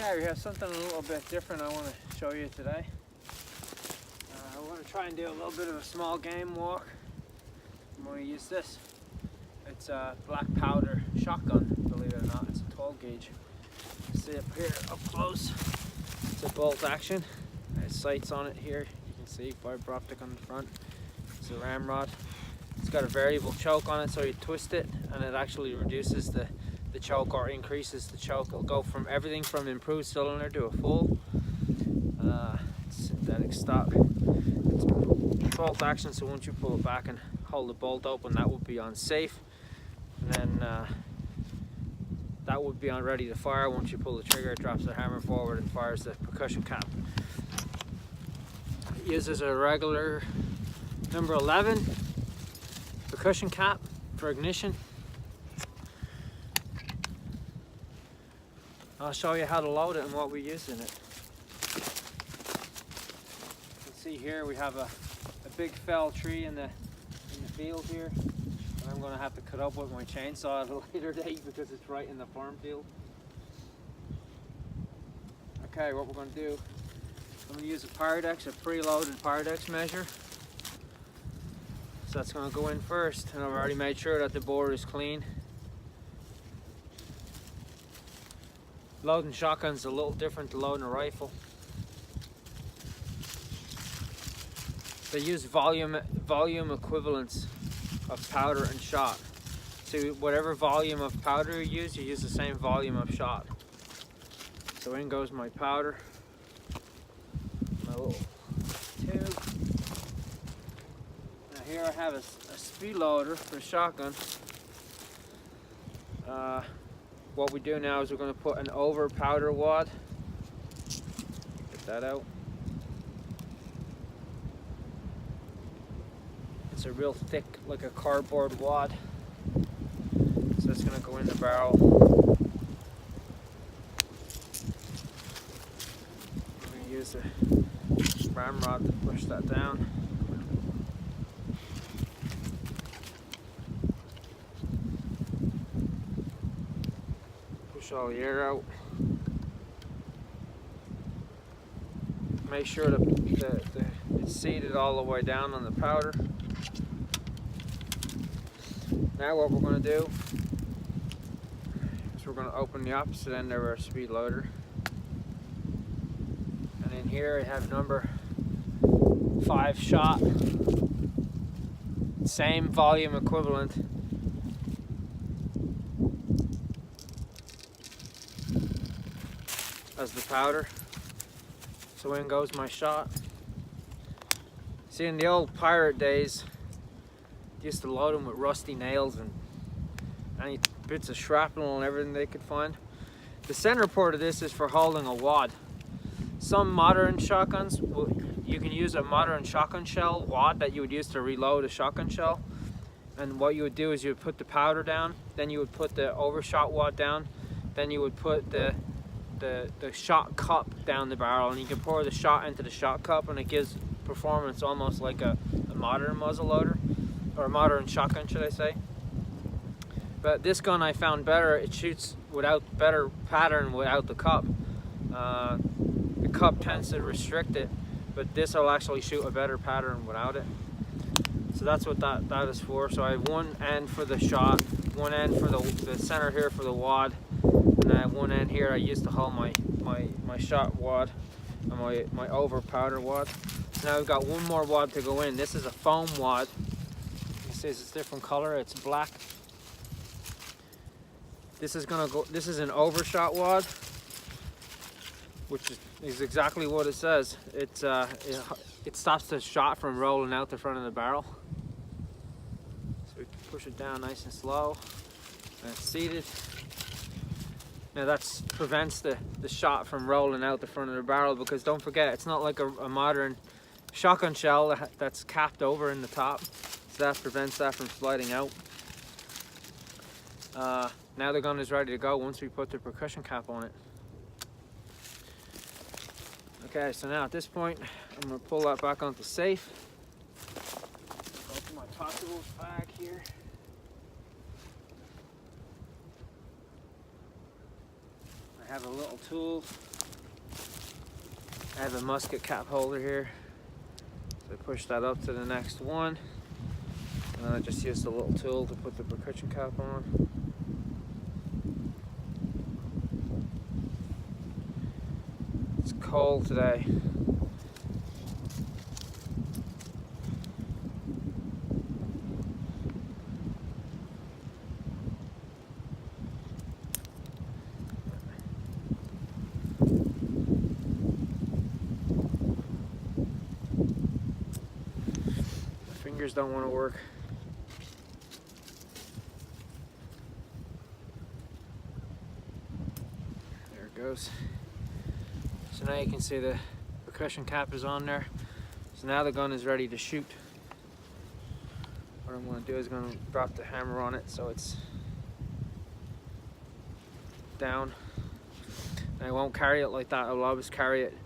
Okay, we have something a little bit different I want to show you today. I want to try and do a little bit of a small game walk. I'm going to use this. It's a black powder shotgun, believe it or not. It's a 12 gauge. You see up here, up close. It's a bolt action. There's sights on it here. You can see fiber optic on the front. It's a ramrod. It's got a variable choke on it, so you twist it and it actually reduces the choke or increases the choke. It'll go from everything from improved cylinder to a full synthetic stock. It's bolt action, so once you pull it back and hold the bolt open, that would be on safe, and then that would be on ready to fire. Once you pull the trigger, it drops the hammer forward and fires the percussion cap. It uses a regular number 11 percussion cap for ignition. I'll show you how to load it and what we use in it. You can see here we have a big fell tree in the field here, and I'm going to have to cut up with my chainsaw at a later date because it's right in the farm field. Okay, what we're going to do, I'm going to use a pyrodex, a preloaded pyrodex measure. So that's going to go in first, and I've already made sure that the bore is clean. Loading shotgun's a little different to loading a rifle. They use volume equivalents of powder and shot. So whatever volume of powder you use the same volume of shot. So in goes my powder, my little tube. Now here I have a speed loader for a shotgun. What we do now is we're going to put an over powder wad. Get that out. It's a real thick, like a cardboard wad. So that's going to go in the barrel. I'm going to use a ramrod to push that down. Push all the air out. Make sure that it's seated all the way down on the powder. Now what we're going to do is we're going to open the opposite end of our speed loader. And in here I have number 5 shot. Same volume equivalent. As the powder. So in goes my shot. See, in the old pirate days, used to load them with rusty nails and any bits of shrapnel and everything they could find. The center port of this is for holding a wad. Some modern shotguns, you can use a modern shotgun shell wad that you would use to reload a shotgun shell. And what you would do is you would put the powder down, then you would put the overshot wad down, then you would put the shot cup down the barrel, and you can pour the shot into the shot cup, and it gives performance almost like a modern muzzle loader, or a modern shotgun, should I say. But this gun I found better. It shoots without better pattern without the cup. The cup tends to restrict it, but this will actually shoot a better pattern without it. So that's what that is for. So I have one end for the shot, one end for the center here for the wad, and I have one end here I use to hold my shot wad and my over powder wad. Now we've got one more wad to go in. This is a foam wad. You see it's a different color. It's black. This is gonna go. This is an overshot wad, which is exactly what it says. It stops the shot from rolling out the front of the barrel. So we push it down nice and slow, and it's seated. Now that prevents the shot from rolling out the front of the barrel, because don't forget, it's not like a modern shotgun shell that's capped over in the top. So that prevents that from sliding out. Now the gun is ready to go once we put the percussion cap on it. Okay, so now at this point, I'm going to pull that back onto safe. Open my tools bag here. I I have a little tool. I have a musket cap holder here. So I push that up to the next one. And then I just use the little tool to put the percussion cap on. It's cold today. My fingers don't want to work. There it goes. So now you can see the percussion cap is on there. So now the gun is ready to shoot. What I'm going to do is I'm going to drop the hammer on it so it's down. And I won't carry it like that. I'll always carry it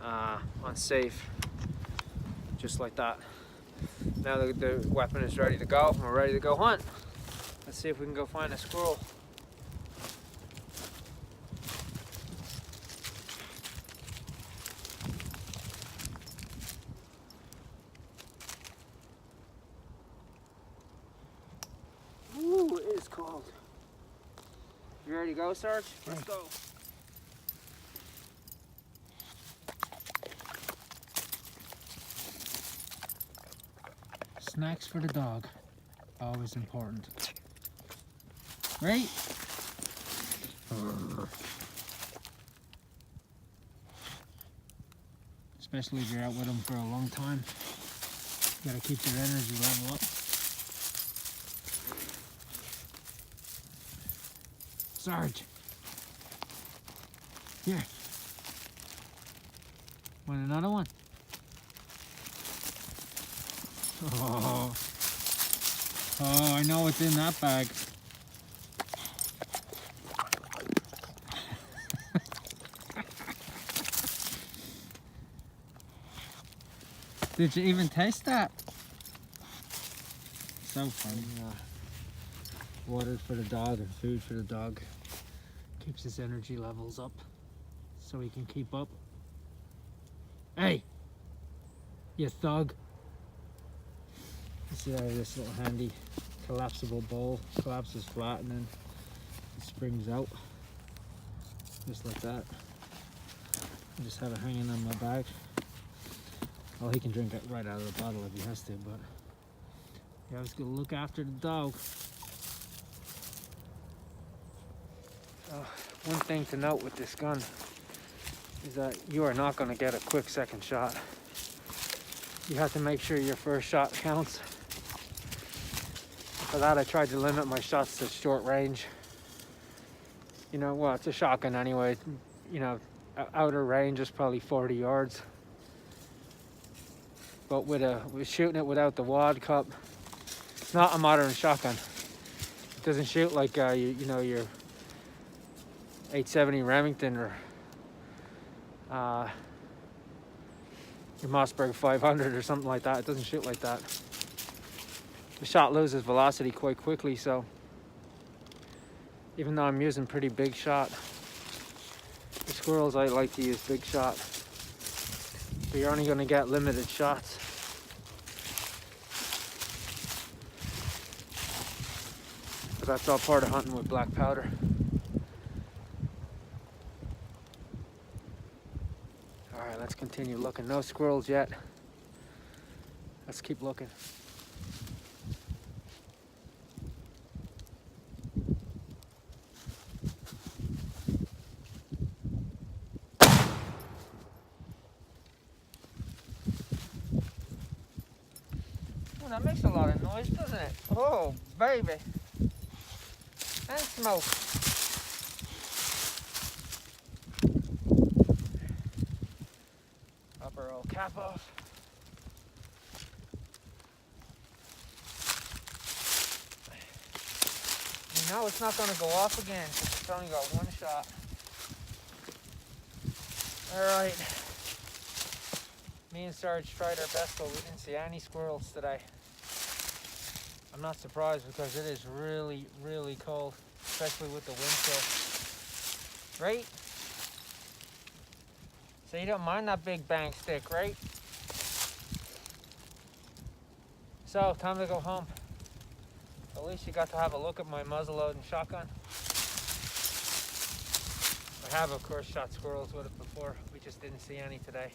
on safe, just like that. Now the weapon is ready to go. We're ready to go hunt. Let's see if we can go find a squirrel. Ooh, it is cold. You ready to go, Sarge? Let's go. Snacks for the dog, always important. Right? Especially if you're out with them for a long time. You gotta keep your energy level up. Sarge, here. Want another one? Oh, I know what's in that bag. Did you even taste that? So funny. Water for the dog and food for the dog. Keeps his energy levels up so he can keep up. Hey, you thug. You see how this little handy collapsible bowl collapses flat and then it springs out. Just like that. I just have it hanging on my bag. Well, he can drink it right out of the bottle if he has to, but you always gotta look after the dog. One thing to note with this gun is that you are not going to get a quick second shot. You have to make sure your first shot counts. For that, I tried to limit my shots to short range. You know, well, it's a shotgun anyway. You know, outer range is probably 40 yards. But with shooting it without the wad cup, it's not a modern shotgun. It doesn't shoot like you know, your 870 Remington or your Mossberg 500 or something like that. It doesn't shoot like that. The shot loses velocity quite quickly, so even though I'm using pretty big shot, the squirrels I like to use big shot. But you're only going to get limited shots. But that's all part of hunting with black powder. Alright, let's continue looking. No squirrels yet. Let's keep looking. Oh, that makes a lot of noise, doesn't it? Oh, baby. And smoke. Upper old cap off. You know it's not going to go off again because it's only got one shot. Alright. Me and Sarge tried our best, but we didn't see any squirrels today. I'm not surprised because it is really, really cold, especially with the wind chill. Right? So you don't mind that big bang stick, right? So, time to go home. At least you got to have a look at my muzzle-loading shotgun. I have, of course, shot squirrels with it before. We just didn't see any today.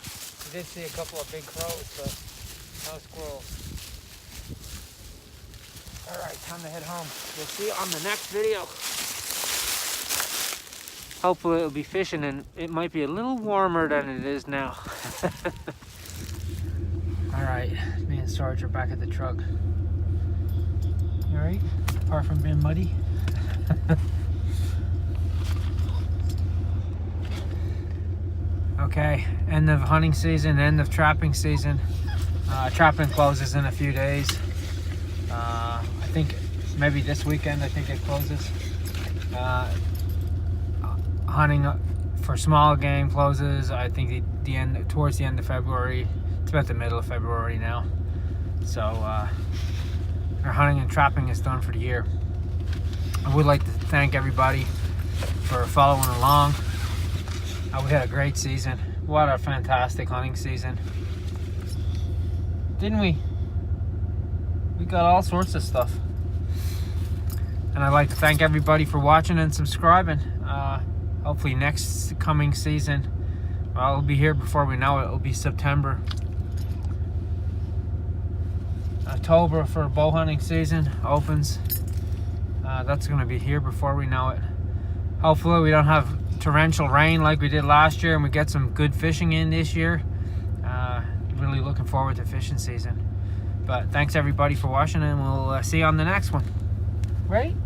We did see a couple of big crows, but no squirrels. Alright, time to head home. We'll see you on the next video. Hopefully it'll be fishing, and it might be a little warmer than it is now. Alright, me and Sarge are back at the truck. You alright? Apart from being muddy. Okay, end of hunting season, end of trapping season. Trapping closes in a few days. I think maybe this weekend, I think it closes. Hunting for small game closes, I think towards the end of February. It's about the middle of February now. So our hunting and trapping is done for the year. I would like to thank everybody for following along. We had a great season. What a fantastic hunting season. Didn't we? We got all sorts of stuff. And I'd like to thank everybody for watching and subscribing. Hopefully next coming season, well, it'll be here before we know it. It'll be September. October for bow hunting season opens. That's going to be here before we know it. Hopefully we don't have torrential rain like we did last year, and we get some good fishing in this year. Really looking forward to fishing season. But thanks everybody for watching, and we'll see you on the next one. Right?